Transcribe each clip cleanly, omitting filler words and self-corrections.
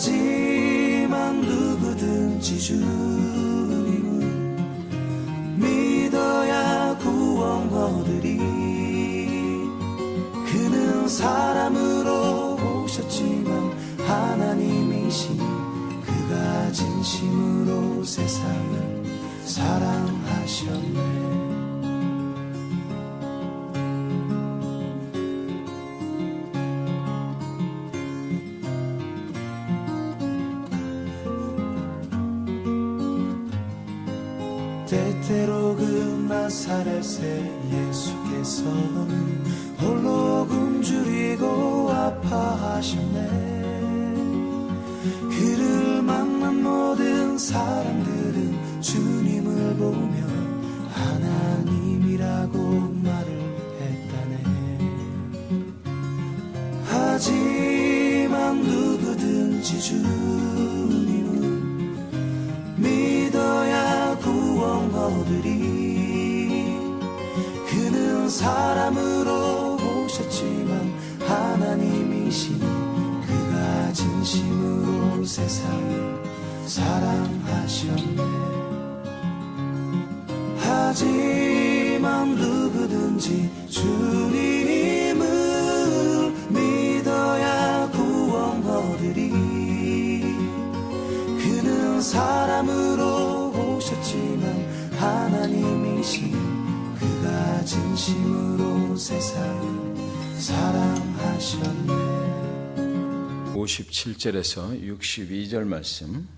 하지만 누구든지 주님을 믿어야 구원 얻으리. 그는 사람으로 오셨지만 하나님이시니 그가 진심으로 세상을 사랑하셨네. 때때로 그 나사렛의 예수께서는 홀로 굶주리고 아파하셨네. 그를 만난 모든 사람들은 주님을 보며 하나님이라고 말을 했다네. 하지만 누구든지 주님을 믿어야 구원 얻으리. 그는 사람으로 오셨지만 하나님이시니 그가 진심으로 세상을 사랑하셨네. 하지만 누구든지 주님을 믿어야 구원 얻으리. 그는 사람으로 오셨지만 하나님이시니 그가 진심으로 세상을 사랑하셨네. 57절에서 62절 말씀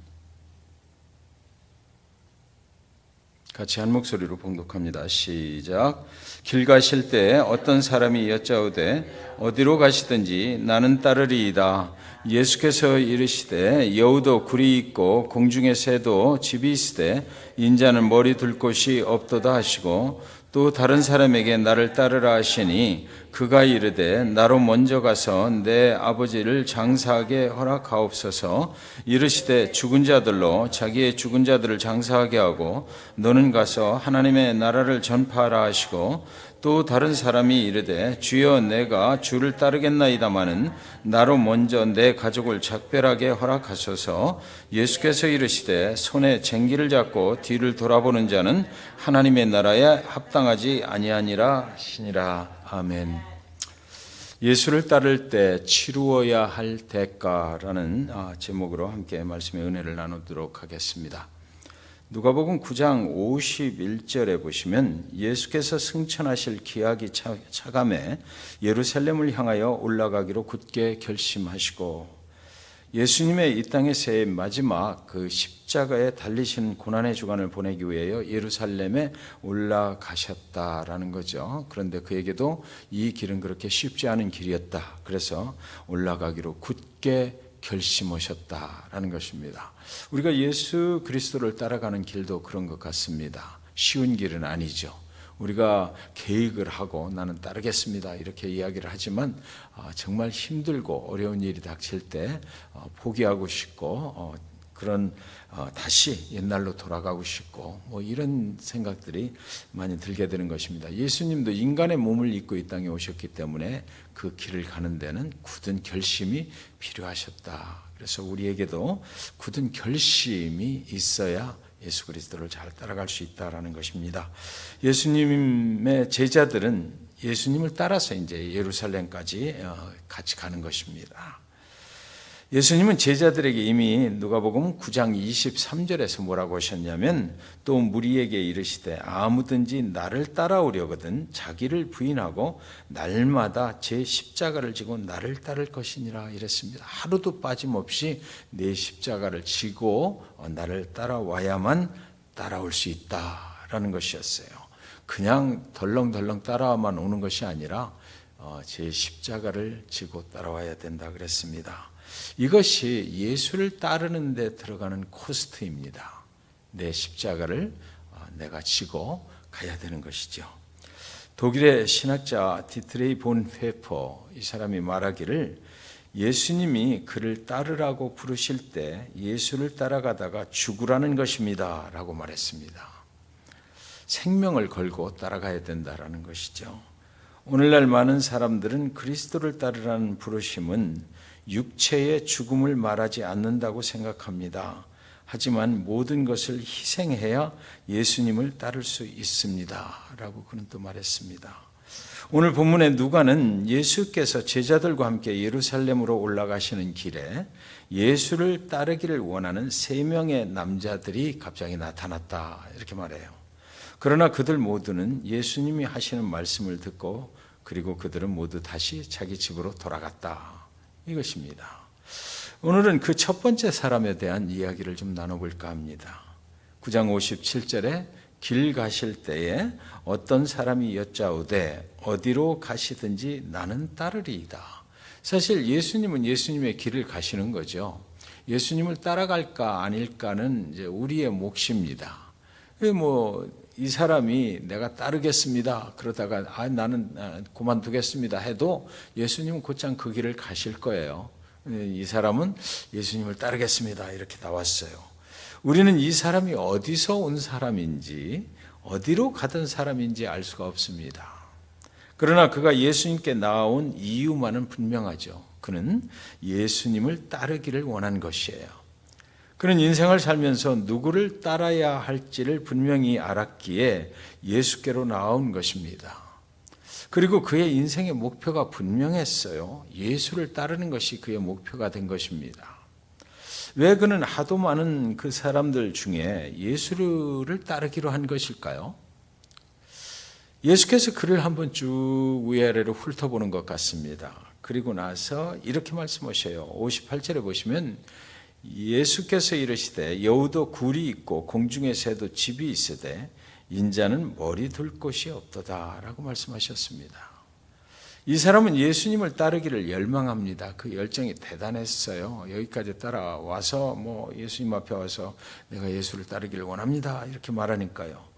같이 한 목소리로 봉독합니다. 시작. 길 가실 때 어떤 사람이 여짜오되 어디로 가시든지 나는 따르리이다. 예수께서 이르시되 여우도 굴이 있고 공중의 새도 집이 있으되 인자는 머리 둘 곳이 없도다 하시고 또 다른 사람에게 나를 따르라 하시니 그가 이르되 나로 먼저 가서 내 아버지를 장사하게 허락하옵소서. 이르시되 죽은 자들로 자기의 죽은 자들을 장사하게 하고 너는 가서 하나님의 나라를 전파하라 하시고 또 다른 사람이 이르되 주여 내가 주를 따르겠나이다마는 나로 먼저 내 가족을 작별하게 허락하소서. 예수께서 이르시되 손에 쟁기를 잡고 뒤를 돌아보는 자는 하나님의 나라에 합당하지 아니하니라 하시니라. 아멘. 예수를 따를 때 치루어야 할 대가라는 제목으로 함께 말씀의 은혜를 나누도록 하겠습니다. 누가복음 9장 51절에 보시면 예수께서 승천하실 기약이 차감해 예루살렘을 향하여 올라가기로 굳게 결심하시고 예수님의 이 땅에서의 마지막 그 십자가에 달리신 고난의 주간을 보내기 위하여 예루살렘에 올라가셨다라는 거죠. 그런데 그에게도 이 길은 그렇게 쉽지 않은 길이었다. 그래서 올라가기로 굳게 결심하셨다라는 것입니다. 우리가 예수 그리스도를 따라가는 길도 그런 것 같습니다. 쉬운 길은 아니죠. 우리가 계획을 하고 나는 따르겠습니다 이렇게 이야기를 하지만 정말 힘들고 어려운 일이 닥칠 때 포기하고 싶고 그런 다시 옛날로 돌아가고 싶고 이런 생각들이 많이 들게 되는 것입니다. 예수님도 인간의 몸을 입고 이 땅에 오셨기 때문에 그 길을 가는 데는 굳은 결심이 필요하셨다. 그래서 우리에게도 굳은 결심이 있어야 예수 그리스도를 잘 따라갈 수 있다라는 것입니다. 예수님의 제자들은 예수님을 따라서 이제 예루살렘까지 같이 가는 것입니다. 예수님은 제자들에게 이미 누가복음 9장 23절에서 뭐라고 하셨냐면 또 무리에게 이르시되 아무든지 나를 따라오려거든 자기를 부인하고 날마다 제 십자가를 지고 나를 따를 것이니라 이랬습니다. 하루도 빠짐없이 내 십자가를 지고 나를 따라와야만 따라올 수 있다라는 것이었어요. 그냥 덜렁덜렁 따라만 오는 것이 아니라 제 십자가를 지고 따라와야 된다 그랬습니다. 이것이 예수를 따르는 데 들어가는 코스트입니다. 내 십자가를 내가 지고 가야 되는 것이죠. 독일의 신학자 디트레이 본 페퍼 이 사람이 말하기를 예수님이 그를 따르라고 부르실 때 예수를 따라가다가 죽으라는 것입니다 라고 말했습니다. 생명을 걸고 따라가야 된다라는 것이죠. 오늘날 많은 사람들은 그리스도를 따르라는 부르심은 육체의 죽음을 말하지 않는다고 생각합니다. 하지만 모든 것을 희생해야 예수님을 따를 수 있습니다. 라고 그는 또 말했습니다. 오늘 본문의 누가는 예수께서 제자들과 함께 예루살렘으로 올라가시는 길에 예수를 따르기를 원하는 3명의 남자들이 갑자기 나타났다 이렇게 말해요. 그러나 그들 모두는 예수님이 하시는 말씀을 듣고 그리고 그들은 모두 다시 자기 집으로 돌아갔다 이것입니다. 오늘은 그 첫 번째 사람에 대한 이야기를 좀 나눠볼까 합니다. 9장 57절에 길 가실 때에 어떤 사람이 여짜오되 어디로 가시든지 나는 따르리이다. 사실 예수님은 예수님의 길을 가시는 거죠. 예수님을 따라갈까 아닐까는 이제 우리의 몫입니다. 이 사람이 내가 따르겠습니다. 그러다가 나는 그만두겠습니다 해도 예수님은 곧장 그 길을 가실 거예요. 이 사람은 예수님을 따르겠습니다. 이렇게 나왔어요. 우리는 이 사람이 어디서 온 사람인지 어디로 가던 사람인지 알 수가 없습니다. 그러나 그가 예수님께 나온 이유만은 분명하죠. 그는 예수님을 따르기를 원한 것이에요. 그는 인생을 살면서 누구를 따라야 할지를 분명히 알았기에 예수께로 나온 것입니다. 그리고 그의 인생의 목표가 분명했어요. 예수를 따르는 것이 그의 목표가 된 것입니다. 왜 그는 하도 많은 그 사람들 중에 예수를 따르기로 한 것일까요? 예수께서 그를 한번 쭉 위아래로 훑어보는 것 같습니다. 그리고 나서 이렇게 말씀하셔요. 58절에 보시면 예수께서 이르시되 여우도 굴이 있고 공중의 새도 집이 있으되 인자는 머리 둘 곳이 없도다 라고 말씀하셨습니다. 이 사람은 예수님을 따르기를 열망합니다. 그 열정이 대단했어요. 여기까지 따라와서 예수님 앞에 와서 내가 예수를 따르기를 원합니다 이렇게 말하니까요.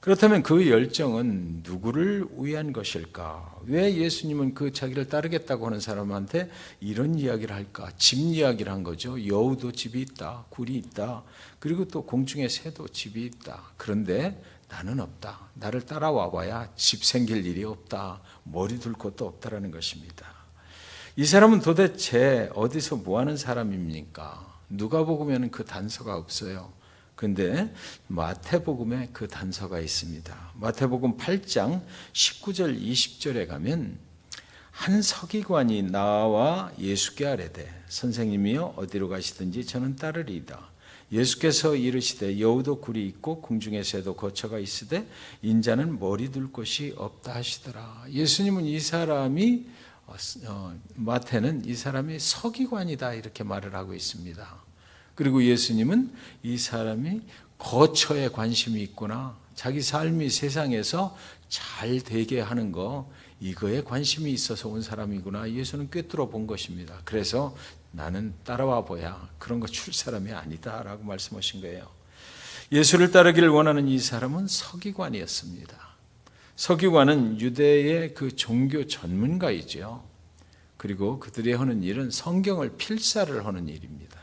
그렇다면 그 열정은 누구를 위한 것일까? 왜 예수님은 그 자기를 따르겠다고 하는 사람한테 이런 이야기를 할까? 집 이야기를 한 거죠. 여우도 집이 있다, 굴이 있다, 그리고 또 공중의 새도 집이 있다. 그런데 나는 없다. 나를 따라와 봐야 집 생길 일이 없다. 머리 둘 곳도 없다라는 것입니다. 이 사람은 도대체 어디서 뭐하는 사람입니까? 누가복음에는 그 단서가 없어요. 그런데 마태복음에 그 단서가 있습니다. 마태복음 8장 19절 20절에 가면 한 서기관이 나와 예수께 아뢰되 선생님이여 어디로 가시든지 저는 따르리이다. 예수께서 이르시되 여우도 굴이 있고 궁중의 새도 거처가 있으되 인자는 머리 둘 곳이 없다 하시더라. 예수님은 이 사람이 마태는 이 사람이 서기관이다 이렇게 말을 하고 있습니다. 그리고 예수님은 이 사람이 거처에 관심이 있구나, 자기 삶이 세상에서 잘 되게 하는 거 이거에 관심이 있어서 온 사람이구나 예수는 꿰뚫어 본 것입니다. 그래서 나는 따라와 보야 그런 거 줄 사람이 아니다 라고 말씀하신 거예요. 예수를 따르기를 원하는 이 사람은 서기관이었습니다. 서기관은 유대의 그 종교 전문가이죠. 그리고 그들이 하는 일은 성경을 필사를 하는 일입니다.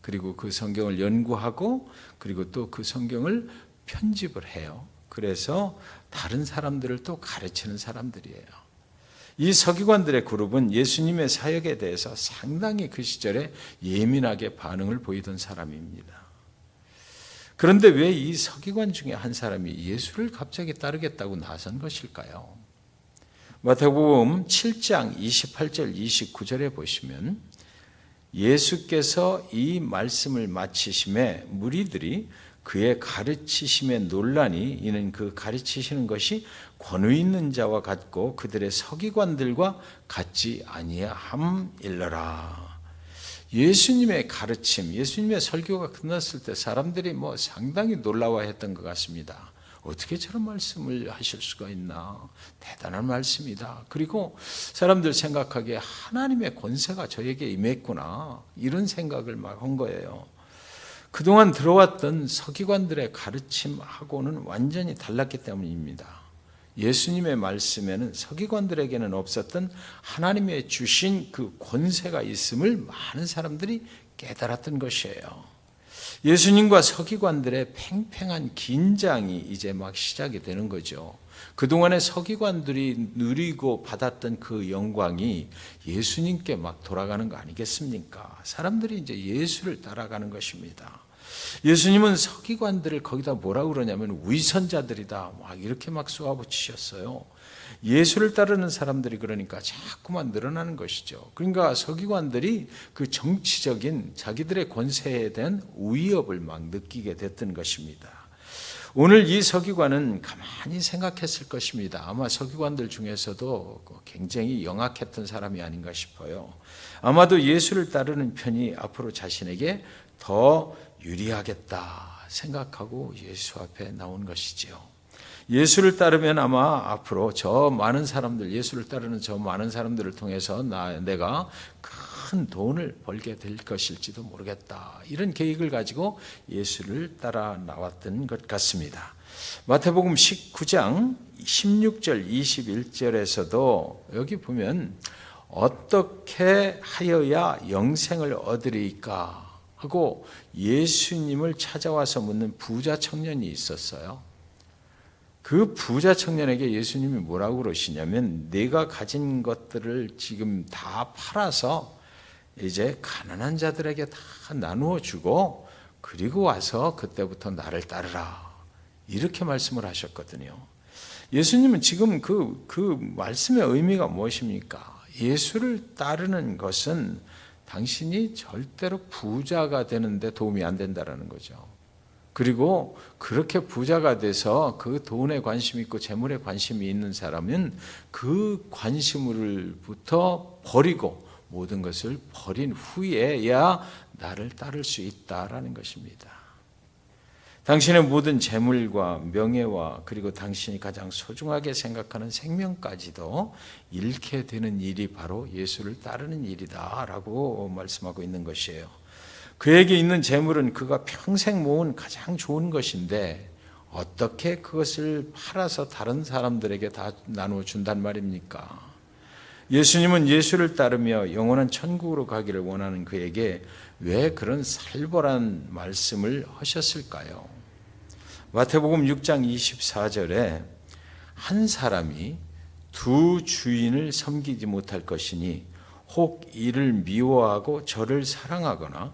그리고 그 성경을 연구하고 그리고 또 그 성경을 편집을 해요. 그래서 다른 사람들을 또 가르치는 사람들이에요. 이 서기관들의 그룹은 예수님의 사역에 대해서 상당히 그 시절에 예민하게 반응을 보이던 사람입니다. 그런데 왜 이 서기관 중에 한 사람이 예수를 갑자기 따르겠다고 나선 것일까요? 마태복음 7장 28절 29절에 보시면 예수께서 이 말씀을 마치심에 무리들이 그의 가르치심에 놀라니 이는 그 가르치시는 것이 권위 있는 자와 같고 그들의 서기관들과 같지 아니함일러라. 예수님의 가르침, 예수님의 설교가 끝났을 때 사람들이 상당히 놀라워했던 것 같습니다. 어떻게 저런 말씀을 하실 수가 있나? 대단한 말씀이다. 그리고 사람들 생각하기에 하나님의 권세가 저에게 임했구나. 이런 생각을 막 한 거예요. 그동안 들어왔던 서기관들의 가르침하고는 완전히 달랐기 때문입니다. 예수님의 말씀에는 서기관들에게는 없었던 하나님의 주신 그 권세가 있음을 많은 사람들이 깨달았던 것이에요. 예수님과 서기관들의 팽팽한 긴장이 이제 막 시작이 되는 거죠. 그동안의 서기관들이 누리고 받았던 그 영광이 예수님께 막 돌아가는 거 아니겠습니까? 사람들이 이제 예수를 따라가는 것입니다. 예수님은 서기관들을 거기다 뭐라고 그러냐면 위선자들이다 막 이렇게 막 쏘아붙이셨어요. 예수를 따르는 사람들이 그러니까 자꾸만 늘어나는 것이죠. 그러니까 서기관들이 그 정치적인 자기들의 권세에 대한 위협을 막 느끼게 됐던 것입니다. 오늘 이 서기관은 가만히 생각했을 것입니다. 아마 서기관들 중에서도 굉장히 영악했던 사람이 아닌가 싶어요. 아마도 예수를 따르는 편이 앞으로 자신에게 더 유리하겠다 생각하고 예수 앞에 나온 것이지요. 예수를 따르면 아마 앞으로 저 많은 사람들, 예수를 따르는 저 많은 사람들을 통해서 내가 큰 돈을 벌게 될 것일지도 모르겠다. 이런 계획을 가지고 예수를 따라 나왔던 것 같습니다. 마태복음 19장 16절 21절에서도 여기 보면 어떻게 하여야 영생을 얻으리까 하고 예수님을 찾아와서 묻는 부자 청년이 있었어요. 그 부자 청년에게 예수님이 뭐라고 그러시냐면 내가 가진 것들을 지금 다 팔아서 이제 가난한 자들에게 다 나누어 주고 그리고 와서 그때부터 나를 따르라 이렇게 말씀을 하셨거든요. 예수님은 지금 그 말씀의 의미가 무엇입니까? 예수를 따르는 것은 당신이 절대로 부자가 되는데 도움이 안 된다라는 거죠. 그리고 그렇게 부자가 돼서 그 돈에 관심이 있고 재물에 관심이 있는 사람은 그 관심을부터 버리고 모든 것을 버린 후에야 나를 따를 수 있다라는 것입니다. 당신의 모든 재물과 명예와 그리고 당신이 가장 소중하게 생각하는 생명까지도 잃게 되는 일이 바로 예수를 따르는 일이다라고 말씀하고 있는 것이에요. 그에게 있는 재물은 그가 평생 모은 가장 좋은 것인데 어떻게 그것을 팔아서 다른 사람들에게 다 나누어 준단 말입니까? 예수님은 예수를 따르며 영원한 천국으로 가기를 원하는 그에게 왜 그런 살벌한 말씀을 하셨을까요? 마태복음 6장 24절에 한 사람이 두 주인을 섬기지 못할 것이니 혹 이를 미워하고 저를 사랑하거나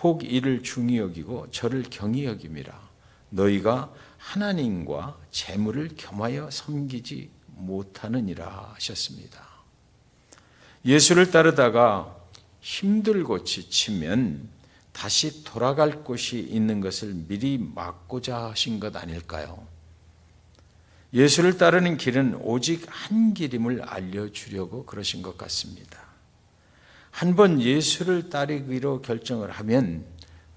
혹 이를 중히 여기고 저를 경히 여김이라. 너희가 하나님과 재물을 겸하여 섬기지 못하느니라 하셨습니다. 예수를 따르다가 힘들고 지치면 다시 돌아갈 곳이 있는 것을 미리 막고자 하신 것 아닐까요? 예수를 따르는 길은 오직 한 길임을 알려주려고 그러신 것 같습니다. 한번 예수를 따르기로 결정을 하면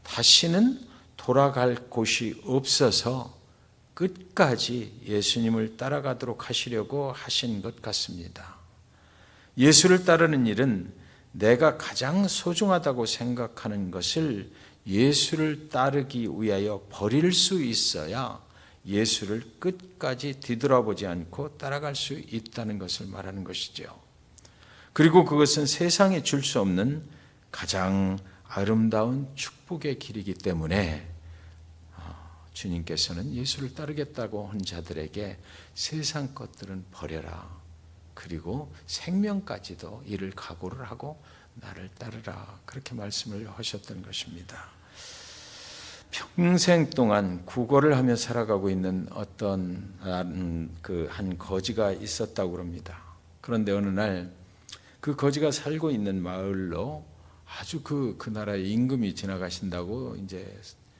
다시는 돌아갈 곳이 없어서 끝까지 예수님을 따라가도록 하시려고 하신 것 같습니다. 예수를 따르는 일은 내가 가장 소중하다고 생각하는 것을 예수를 따르기 위하여 버릴 수 있어야 예수를 끝까지 뒤돌아보지 않고 따라갈 수 있다는 것을 말하는 것이죠. 그리고 그것은 세상에 줄 수 없는 가장 아름다운 축복의 길이기 때문에 주님께서는 예수를 따르겠다고 한 자들에게 세상 것들은 버려라. 그리고 생명까지도 이를 각오를 하고 나를 따르라. 그렇게 말씀을 하셨던 것입니다. 평생 동안 구걸을 하며 살아가고 있는 어떤 한 거지가 있었다고 합니다. 그런데 어느 날 그 거지가 살고 있는 마을로 아주 그 나라의 임금이 지나가신다고 이제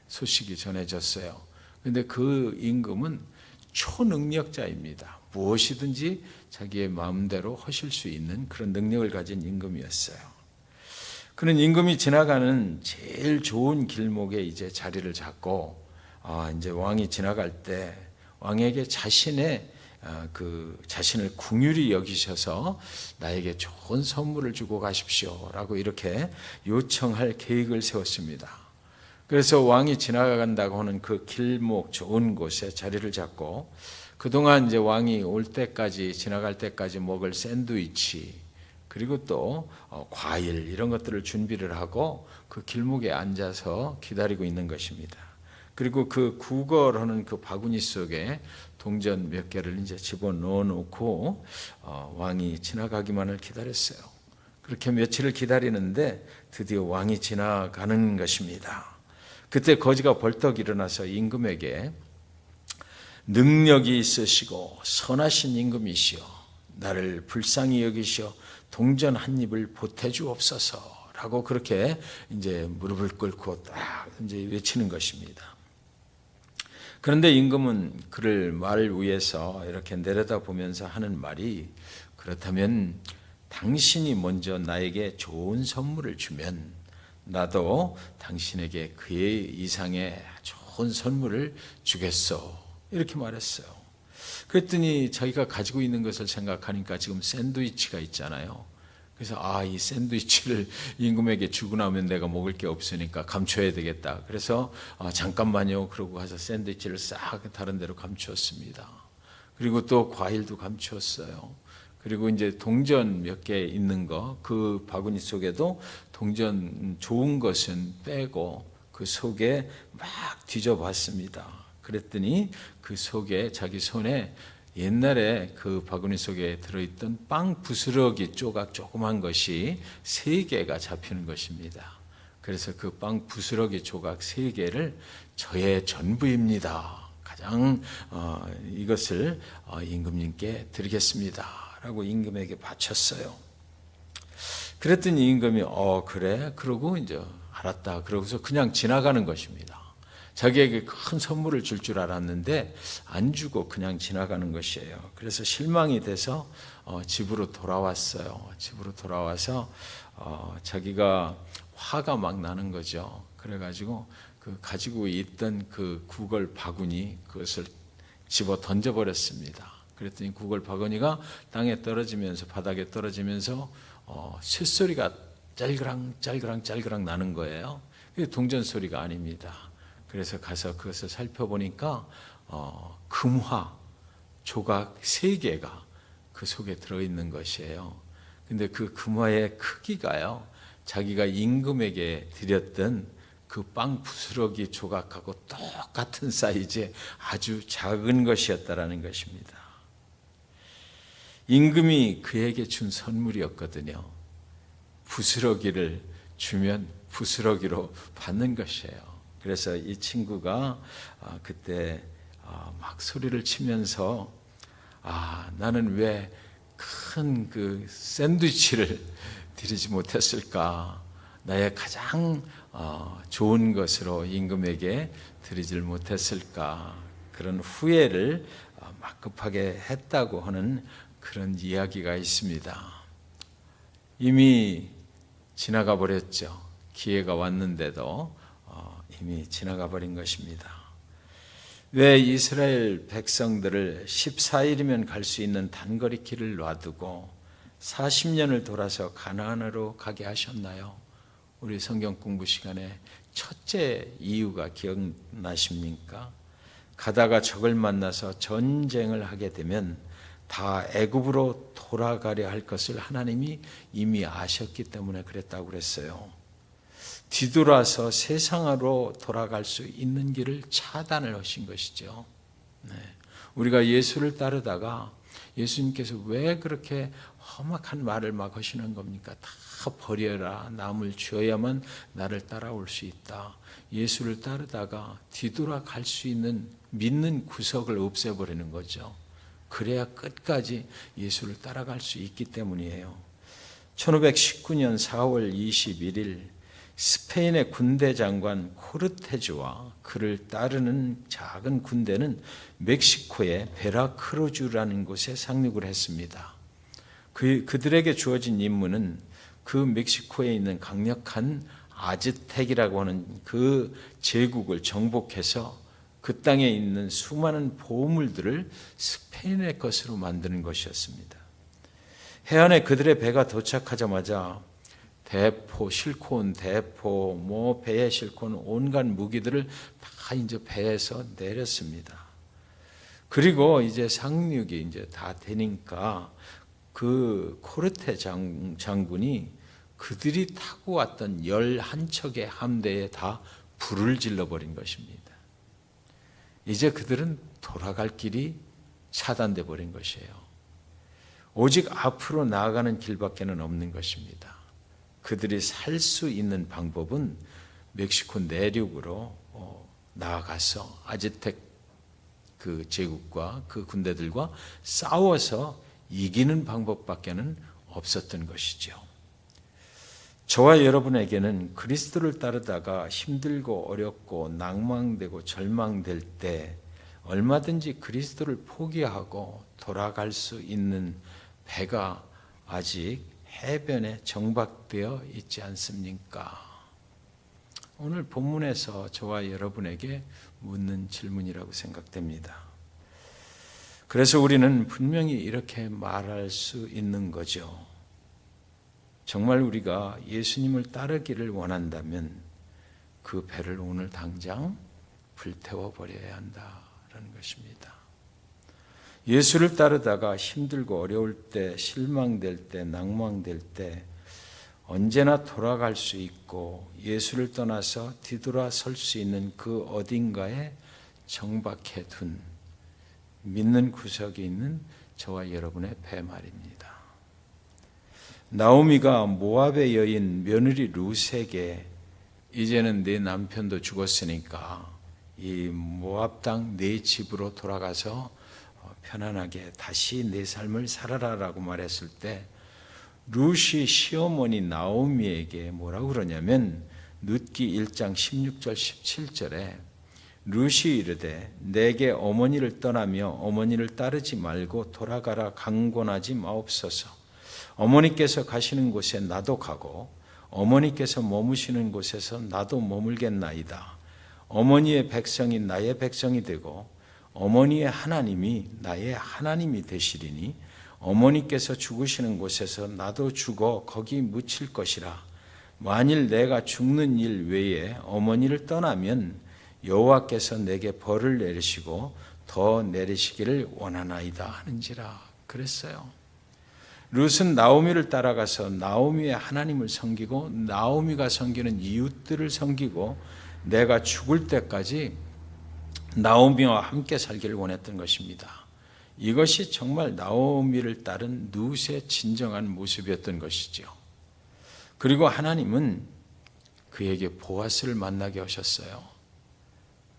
소식이 전해졌어요. 그런데 그 임금은 초능력자입니다. 무엇이든지 자기의 마음대로 하실 수 있는 그런 능력을 가진 임금이었어요. 그는 임금이 지나가는 제일 좋은 길목에 이제 자리를 잡고 이제 왕이 지나갈 때 왕에게 자신을 긍휼히 여기셔서 나에게 좋은 선물을 주고 가십시오라고 이렇게 요청할 계획을 세웠습니다. 그래서 왕이 지나간다고 하는 그 길목 좋은 곳에 자리를 잡고 그동안 이제 왕이 올 때까지 지나갈 때까지 먹을 샌드위치 그리고 또 과일 이런 것들을 준비를 하고 그 길목에 앉아서 기다리고 있는 것입니다. 그리고 그 구걸하는 그 바구니 속에 동전 몇 개를 이제 집어넣어 놓고 왕이 지나가기만을 기다렸어요. 그렇게 며칠을 기다리는데 드디어 왕이 지나가는 것입니다. 그때 거지가 벌떡 일어나서 임금에게 능력이 있으시고 선하신 임금이시여 나를 불쌍히 여기시어 동전 한 입을 보태주옵소서라고 그렇게 이제 무릎을 꿇고 딱 이제 외치는 것입니다. 그런데 임금은 그를 말 위에서 이렇게 내려다보면서 하는 말이 그렇다면 당신이 먼저 나에게 좋은 선물을 주면 나도 당신에게 그의 이상의 좋은 선물을 주겠소 이렇게 말했어요. 그랬더니 자기가 가지고 있는 것을 생각하니까 지금 샌드위치가 있잖아요. 그래서 이 샌드위치를 임금에게 주고 나면 내가 먹을 게 없으니까 감춰야 되겠다. 그래서 잠깐만요. 그러고 가서 샌드위치를 싹 다른 데로 감추었습니다. 그리고 또 과일도 감추었어요. 그리고 이제 동전 몇 개 있는 거, 그 바구니 속에도 동전 좋은 것은 빼고 그 속에 막 뒤져봤습니다. 그랬더니 그 속에 자기 손에 옛날에 그 바구니 속에 들어있던 빵 부스러기 조각 조그만 것이 3개가 잡히는 것입니다. 그래서 그 빵 부스러기 조각 3개를 저의 전부입니다. 가장 이것을 임금님께 드리겠습니다. 라고 임금에게 바쳤어요. 그랬더니 임금이 그래? 그러고 이제 알았다. 그러고서 그냥 지나가는 것입니다. 자기에게 큰 선물을 줄 줄 알았는데 안 주고 그냥 지나가는 것이에요. 그래서 실망이 돼서 집으로 돌아왔어요. 집으로 돌아와서 자기가 화가 막 나는 거죠. 그래가지고 그 가지고 있던 그 구걸 바구니 그것을 집어 던져버렸습니다. 그랬더니 구걸 바구니가 땅에 떨어지면서 바닥에 떨어지면서 쇳소리가 짤그랑 짤그랑 짤그랑 나는 거예요. 그게 동전 소리가 아닙니다. 그래서 가서 그것을 살펴보니까 금화 조각 3개가 그 속에 들어있는 것이에요. 근데 그 금화의 크기가요, 자기가 임금에게 드렸던 그 빵 부스러기 조각하고 똑같은 사이즈의 아주 작은 것이었다라는 것입니다. 임금이 그에게 준 선물이었거든요. 부스러기를 주면 부스러기로 받는 것이에요. 그래서 이 친구가 그때 막 소리를 치면서 나는 왜 큰 그 샌드위치를 드리지 못했을까? 나의 가장 좋은 것으로 임금에게 드리질 못했을까? 그런 후회를 막 급하게 했다고 하는 그런 이야기가 있습니다. 이미 지나가 버렸죠. 기회가 왔는데도 이미 지나가 버린 것입니다. 왜 이스라엘 백성들을 14일이면 갈 수 있는 단거리 길을 놔두고 40년을 돌아서 가나안으로 가게 하셨나요? 우리 성경 공부 시간에 첫째 이유가 기억나십니까? 가다가 적을 만나서 전쟁을 하게 되면 다 애굽으로 돌아가려 할 것을 하나님이 이미 아셨기 때문에 그랬다고 그랬어요. 뒤돌아서 세상으로 돌아갈 수 있는 길을 차단을 하신 것이죠. 우리가 예수를 따르다가 예수님께서 왜 그렇게 험악한 말을 막 하시는 겁니까? 다 버려라. 남을 주어야만 나를 따라올 수 있다. 예수를 따르다가 뒤돌아갈 수 있는 믿는 구석을 없애버리는 거죠. 그래야 끝까지 예수를 따라갈 수 있기 때문이에요. 1519년 4월 21일 스페인의 군대 장관 코르테즈와 그를 따르는 작은 군대는 멕시코의 베라크루즈라는 곳에 상륙을 했습니다. 그들에게 주어진 임무는 그 멕시코에 있는 강력한 아즈텍이라고 하는 그 제국을 정복해서 그 땅에 있는 수많은 보물들을 스페인의 것으로 만드는 것이었습니다. 해안에 그들의 배가 도착하자마자 대포, 실콘, 대포, 배에 실콘 온갖 무기들을 다 이제 배에서 내렸습니다. 그리고 이제 상륙이 이제 다 되니까 그 코르테 장군이 그들이 타고 왔던 11척의 함대에 다 불을 질러버린 것입니다. 이제 그들은 돌아갈 길이 차단돼 버린 것이에요. 오직 앞으로 나아가는 길밖에는 없는 것입니다. 그들이 살 수 있는 방법은 멕시코 내륙으로 나아가서 아즈텍 그 제국과 그 군대들과 싸워서 이기는 방법밖에는 없었던 것이죠. 저와 여러분에게는 그리스도를 따르다가 힘들고 어렵고 낭망되고 절망될 때 얼마든지 그리스도를 포기하고 돌아갈 수 있는 배가 아직 해변에 정박되어 있지 않습니까? 오늘 본문에서 저와 여러분에게 묻는 질문이라고 생각됩니다. 그래서 우리는 분명히 이렇게 말할 수 있는 거죠. 정말 우리가 예수님을 따르기를 원한다면 그 배를 오늘 당장 불태워 버려야 한다는 것입니다. 예수를 따르다가 힘들고 어려울 때, 실망될 때, 낭망될 때 언제나 돌아갈 수 있고 예수를 떠나서 뒤돌아설 수 있는 그 어딘가에 정박해 둔 믿는 구석에 있는 저와 여러분의 배 말입니다. 나오미가 모압의 여인 며느리 룻에게 이제는 네 남편도 죽었으니까 이 모압 땅 네 집으로 돌아가서 편안하게 다시 내 삶을 살아라라고 말했을 때 룻이 시어머니 나오미에게 뭐라고 그러냐면 룻기 1장 16절 17절에 룻이 이르되 내게 어머니를 떠나며 어머니를 따르지 말고 돌아가라 강권하지 마옵소서. 어머니께서 가시는 곳에 나도 가고 어머니께서 머무시는 곳에서 나도 머물겠나이다. 어머니의 백성이 나의 백성이 되고 어머니의 하나님이 나의 하나님이 되시리니 어머니께서 죽으시는 곳에서 나도 죽어 거기 묻힐 것이라. 만일 내가 죽는 일 외에 어머니를 떠나면 여호와께서 내게 벌을 내리시고 더 내리시기를 원하나이다 하는지라 그랬어요. 룻은 나오미를 따라가서 나오미의 하나님을 섬기고 나오미가 섬기는 이웃들을 섬기고 내가 죽을 때까지 나오미와 함께 살기를 원했던 것입니다. 이것이 정말 나오미를 따른 룻의 진정한 모습이었던 것이죠. 그리고 하나님은 그에게 보아스를 만나게 하셨어요.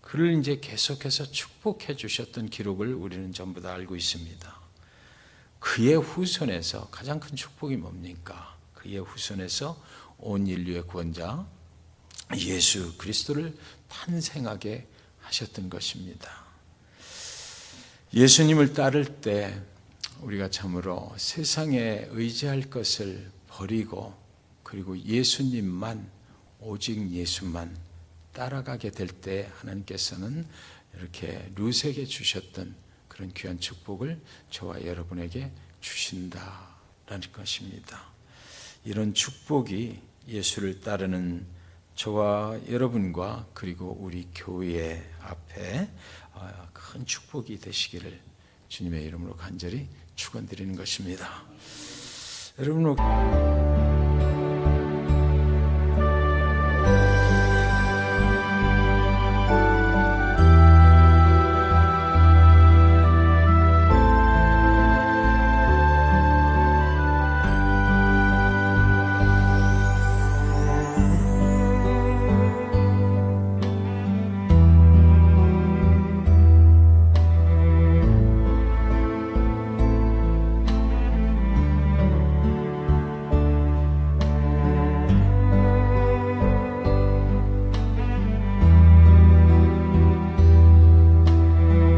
그를 이제 계속해서 축복해 주셨던 기록을 우리는 전부 다 알고 있습니다. 그의 후손에서 가장 큰 축복이 뭡니까? 그의 후손에서 온 인류의 구원자 예수 그리스도를 탄생하게 하셨던 것입니다. 예수님을 따를 때 우리가 참으로 세상에 의지할 것을 버리고 그리고 예수님만 오직 예수만 따라가게 될 때 하나님께서는 이렇게 룻에게 주셨던 그런 귀한 축복을 저와 여러분에게 주신다라는 것입니다. 이런 축복이 예수를 따르는 저와 여러분과 그리고 우리 교회 앞에 큰 축복이 되시기를 주님의 이름으로 간절히 축원드리는 것입니다. 여러분